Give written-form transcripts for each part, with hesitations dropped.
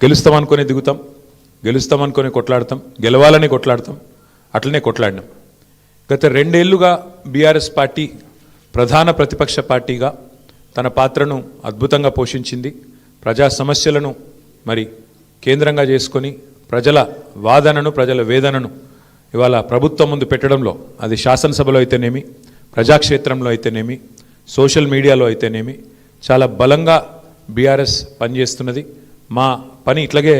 గెలుస్తామనుకొని దిగుతాం, గెలుస్తామనుకొని కొట్లాడతాం, గెలవాలని కొట్లాడతాం, అట్లనే కొట్లాడినాం. గత 2 ఏళ్లుగా బీఆర్ఎస్ పార్టీ ప్రధాన ప్రతిపక్ష పార్టీగా తన పాత్రను అద్భుతంగా పోషించింది. ప్రజా సమస్యలను మరి కేంద్రంగా చేసుకొని ప్రజల వాదనను, ప్రజల వేదనను ఇవాళ ప్రభుత్వం ముందు పెట్టడంలో, అది శాసనసభలో అయితేనేమి, ప్రజాక్షేత్రంలో అయితేనేమి, సోషల్ మీడియాలో అయితేనేమి చాలా బలంగా బీఆర్ఎస్ పనిచేస్తున్నది. మా పని ఇట్లాగే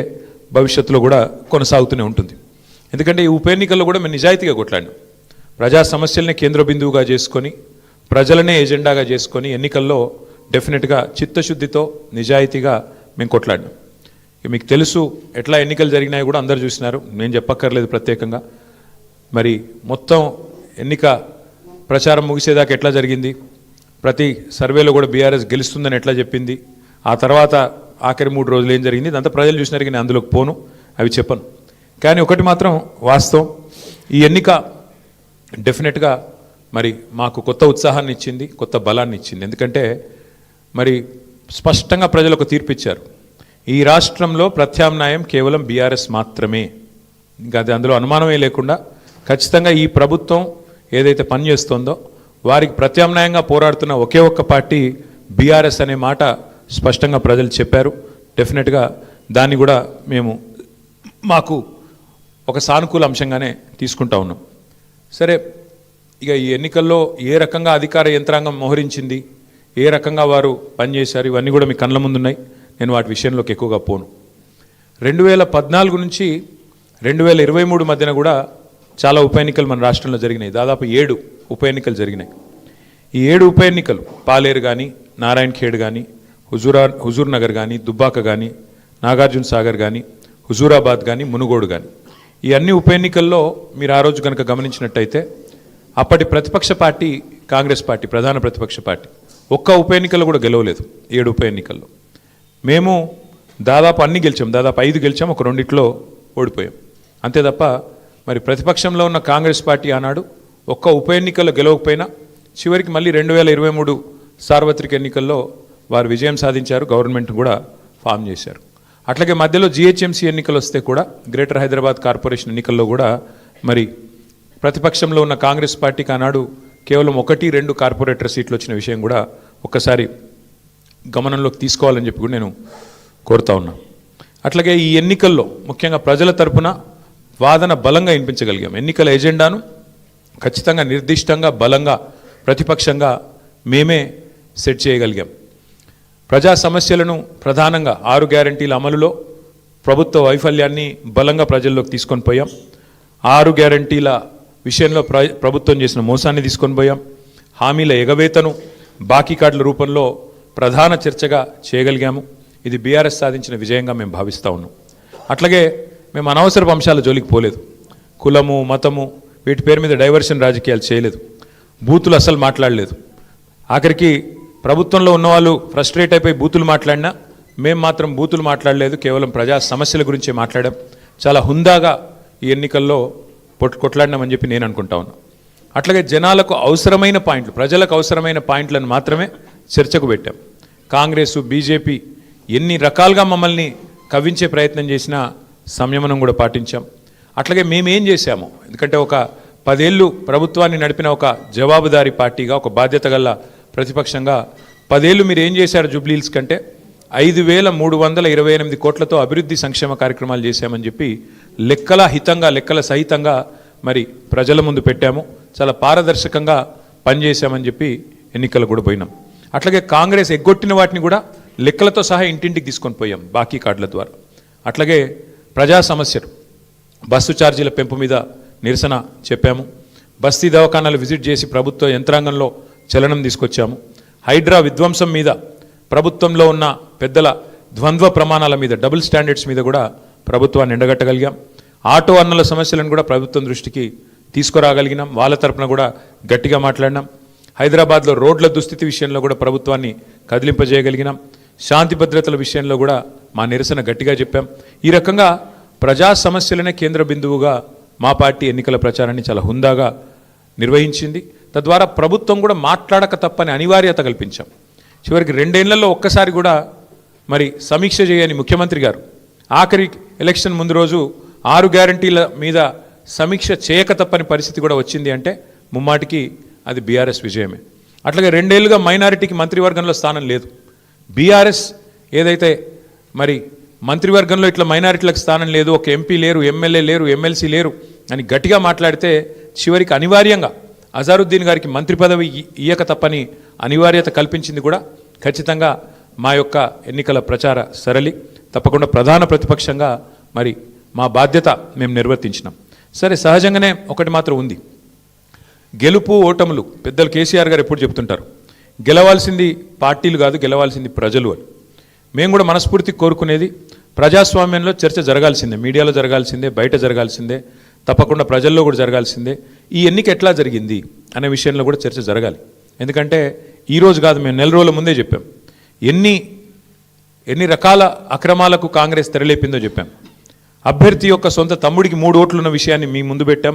భవిష్యత్తులో కూడా కొనసాగుతూనే ఉంటుంది. ఎందుకంటే ఈ ఉప ఎన్నికల్లో కూడా మేము నిజాయితీగా కొట్లాడినాం. ప్రజా సమస్యలనే కేంద్ర బిందువుగా చేసుకొని, ప్రజలనే ఎజెండాగా చేసుకొని ఎన్నికల్లో డెఫినెట్గా చిత్తశుద్ధితో నిజాయితీగా మేము కొట్లాడినాం. మీకు తెలుసు ఎట్లా ఎన్నికలు జరిగినాయి కూడా అందరూ చూసినారు, నేను చెప్పక్కర్లేదు ప్రత్యేకంగా. మరి మొత్తం ఎన్నిక ప్రచారం ముగిసేదాకా ఎట్లా జరిగింది, ప్రతి సర్వేలో కూడా బీఆర్ఎస్ గెలుస్తుందని ఎట్లా చెప్పింది, ఆ తర్వాత ఆఖరి 3 రోజులు ఏం జరిగింది, ఇదంతా ప్రజలు చూసినారు. నేను అందులోకి పోను, అవి చెప్పను. కానీ ఒకటి మాత్రం వాస్తవం, ఈ ఎన్నిక డెఫినెట్గా మరి మాకు కొత్త ఉత్సాహాన్ని ఇచ్చింది, కొత్త బలాన్ని ఇచ్చింది. ఎందుకంటే మరి స్పష్టంగా ప్రజలకు తీర్పు ఇచ్చారు. ఈ రాష్ట్రంలో ప్రత్యామ్నాయం కేవలం బీఆర్ఎస్ మాత్రమే. ఇంకా అది అందులో అనుమానమే లేకుండా ఖచ్చితంగా ఈ ప్రభుత్వం ఏదైతే పనిచేస్తుందో వారికి ప్రత్యామ్నాయంగా పోరాడుతున్న ఒకే ఒక్క పార్టీ బీఆర్ఎస్ అనే మాట స్పష్టంగా ప్రజలు చెప్పారు. డెఫినెట్గా దాన్ని కూడా మేము మాకు ఒక సానుకూల అంశంగానే తీసుకుంటా ఉన్నాం. సరే, ఇక ఈ ఎన్నికల్లో ఏ రకంగా అధికార యంత్రాంగం మోహరించింది, ఏ రకంగా వారు పనిచేశారు, ఇవన్నీ కూడా మీ కళ్ళ ముందున్నాయి. నేను వాటి విషయంలోకి ఎక్కువగా పోను. 2014 నుంచి 2023 మధ్యన కూడా చాలా ఉప ఎన్నికలు మన రాష్ట్రంలో జరిగినాయి. దాదాపు 7 ఉప ఎన్నికలు జరిగినాయి. ఈ 7 ఉప ఎన్నికలు పాలేరు కానీ, నారాయణ ఖేడ్ కానీ, హుజూర్ నగర్ కానీ, దుబ్బాక కానీ, నాగార్జున సాగర్ కానీ, హుజూరాబాద్ కానీ, మునుగోడు కానీ, ఈ అన్ని ఉప ఎన్నికల్లో మీరు ఆ రోజు కనుక గమనించినట్టయితే అప్పటి ప్రతిపక్ష పార్టీ కాంగ్రెస్ పార్టీ, ప్రధాన ప్రతిపక్ష పార్టీ, ఒక్క ఉప ఎన్నికల్లో కూడా గెలవలేదు. 7 ఉప ఎన్నికల్లో మేము దాదాపు అన్ని గెలిచాం, దాదాపు 5 గెలిచాం, ఒక 2 ఓడిపోయాం అంతే తప్ప మరి ప్రతిపక్షంలో ఉన్న కాంగ్రెస్ పార్టీ ఆనాడు ఒక్క ఉప ఎన్నికల్లో గెలవకపోయినా చివరికి మళ్ళీ 2023 సార్వత్రిక ఎన్నికల్లో వారు విజయం సాధించారు, గవర్నమెంట్ కూడా ఫామ్ చేశారు. అట్లాగే మధ్యలో జిహెచ్ఎంసీ ఎన్నికలు వస్తే కూడా, గ్రేటర్ హైదరాబాద్ కార్పొరేషన్ ఎన్నికల్లో కూడా మరి ప్రతిపక్షంలో ఉన్న కాంగ్రెస్ పార్టీకి ఆనాడు కేవలం 1-2 కార్పొరేటర్ సీట్లు వచ్చిన విషయం కూడా ఒక్కసారి గమనంలోకి తీసుకోవాలని చెప్పి కూడా నేను కోరుతా ఉన్నా. అట్లాగే ఈ ఎన్నికల్లో ముఖ్యంగా ప్రజల తరపున వాదన బలంగా వినిపించగలిగాం. ఎన్నికల ఎజెండాను ఖచ్చితంగా నిర్దిష్టంగా బలంగా ప్రతిపక్షంగా మేమే సెట్ చేయగలిగాం. ప్రజా సమస్యలను ప్రధానంగా 6 గ్యారంటీల అమలులో ప్రభుత్వ వైఫల్యాన్ని బలంగా ప్రజల్లోకి తీసుకొని పోయాం. 6 గ్యారంటీల విషయంలో ప్రభుత్వం చేసిన మోసాన్ని తీసుకొని పోయాం. హామీల ఎగవేతను బాకీ కార్డుల రూపంలో ప్రధాన చర్చగా చేయగలిగాము. ఇది బీఆర్ఎస్ సాధించిన విజయంగా మేము భావిస్తూ ఉన్నాం. అట్లాగే మేము అనవసరపు అంశాల జోలికి పోలేదు. కులము, మతము వీటి పేరు మీద డైవర్షన్ రాజకీయాలు చేయలేదు. బూతులు అసలు మాట్లాడలేదు. ఆఖరికి ప్రభుత్వంలో ఉన్నవాళ్ళు ఫ్రస్ట్రేట్ అయిపోయి బూతులు మాట్లాడినా మేము మాత్రం బూతులు మాట్లాడలేదు. కేవలం ప్రజా సమస్యల గురించే మాట్లాడాం. చాలా హుందాగా ఈ ఎన్నికల్లో కొట్లాడినామని చెప్పి నేను అనుకుంటా ఉన్నా. అట్లాగే జనాలకు అవసరమైన పాయింట్లు, ప్రజలకు అవసరమైన పాయింట్లను మాత్రమే చర్చకు పెట్టాం. కాంగ్రెస్, బీజేపీ ఎన్ని రకాలుగా మమ్మల్ని కవ్వించే ప్రయత్నం చేసినా సంయమనం కూడా పాటించాం. అట్లాగే మేమేం చేశాము, ఎందుకంటే ఒక 10 ఏళ్ళు ప్రభుత్వాన్ని నడిపిన ఒక జవాబుదారీ పార్టీగా, ఒక బాధ్యత గల ప్రతిపక్షంగా 10 ఏళ్ళు మీరు ఏం చేశారు జూబ్లీహిల్స్ కంటే 5,328 కోట్లతో అభివృద్ధి సంక్షేమ కార్యక్రమాలు చేశామని చెప్పి లెక్కల సహితంగా మరి ప్రజల ముందు పెట్టాము. చాలా పారదర్శకంగా పనిచేశామని చెప్పి ఎన్నికలు కూడా పోయినాం. అట్లాగే కాంగ్రెస్ ఎగ్గొట్టిన వాటిని కూడా లెక్కలతో సహా ఇంటింటికి తీసుకొని పోయాం బాకీ కార్డుల ద్వారా. అట్లాగే ప్రజా సమస్యలు, బస్సు ఛార్జీల పెంపు మీద నిరసన చెప్పాము. బస్తీ దవాఖానాలు విజిట్ చేసి ప్రభుత్వ యంత్రాంగంలో చలనం తీసుకొచ్చాము. హైడ్రా విధ్వంసం మీద, ప్రభుత్వంలో ఉన్న పెద్దల ద్వంద్వ ప్రమాణాల మీద, డబుల్ స్టాండర్డ్స్ మీద కూడా ప్రభుత్వాన్ని ఎండగట్టగలిగాం. ఆటో అన్నల సమస్యలను కూడా ప్రభుత్వం దృష్టికి తీసుకురాగలిగినాం. వాళ్ళ తరపున కూడా గట్టిగా మాట్లాడినాం. హైదరాబాద్లో రోడ్ల దుస్థితి విషయంలో కూడా ప్రభుత్వాన్ని కదిలింపజేయగలిగినాం. శాంతి భద్రతల విషయంలో కూడా మా నిరసన గట్టిగా చెప్పాం. ఈ రకంగా ప్రజా సమస్యలనే కేంద్ర బిందువుగా మా పార్టీ ఎన్నికల ప్రచారాన్ని చాలా హుందాగా నిర్వహించింది. తద్వారా ప్రభుత్వం కూడా మాట్లాడక తప్పని అనివార్యత కల్పించాం. చివరికి 2 ఏళ్లలో ఒక్కసారి కూడా మరి సమీక్ష చేయని ముఖ్యమంత్రి గారు ఆఖరి ఎలక్షన్ ముందు రోజు 6 గ్యారంటీల మీద సమీక్ష చేయక తప్పని పరిస్థితి కూడా వచ్చింది అంటే ముమ్మాటికి అది బీఆర్ఎస్ విజయమే. అట్లాగే 2 ఏళ్లుగా మైనారిటీకి మంత్రివర్గంలో స్థానం లేదు. బీఆర్ఎస్ ఏదైతే మరి మంత్రివర్గంలో ఇట్లా మైనారిటీలకు స్థానం లేదు, ఒక ఎంపీ లేరు, ఎమ్మెల్యే లేరు, ఎమ్మెల్సీ లేరు అని గట్టిగా మాట్లాడితే చివరికి అనివార్యంగా అజారుద్దీన్ గారికి మంత్రి పదవి ఇయ్యక తప్పని అనివార్యత కల్పించింది కూడా ఖచ్చితంగా మా యొక్క ఎన్నికల ప్రచార సరళి. తప్పకుండా ప్రధాన ప్రతిపక్షంగా మరి మా బాధ్యత మేము నిర్వర్తించినాం. సరే, సహజంగానే ఒకటి మాత్రం ఉంది, గెలుపు ఓటములు పెద్దలు కేసీఆర్ గారు ఎప్పుడు చెప్తుంటారు, గెలవాల్సింది పార్టీలు కాదు, గెలవాల్సింది ప్రజలు అని. మేము కూడా మనస్ఫూర్తి కోరుకునేది ప్రజాస్వామ్యంలో చర్చ జరగాల్సిందే, మీడియాలో జరగాల్సిందే, బయట జరగాల్సిందే, తప్పకుండా ప్రజల్లో కూడా జరగాల్సిందే. ఈ ఎన్నిక ఎట్లా జరిగింది అనే విషయంలో కూడా చర్చ జరగాలి. ఎందుకంటే ఈరోజు కాదు, మేము నెల రోజుల ముందే చెప్పాం ఎన్ని రకాల అక్రమాలకు కాంగ్రెస్ తెరలేపిందో చెప్పాం. అభ్యర్థి యొక్క సొంత తమ్ముడికి 3 ఓట్లు ఉన్న విషయాన్ని మీ ముందు పెట్టాం.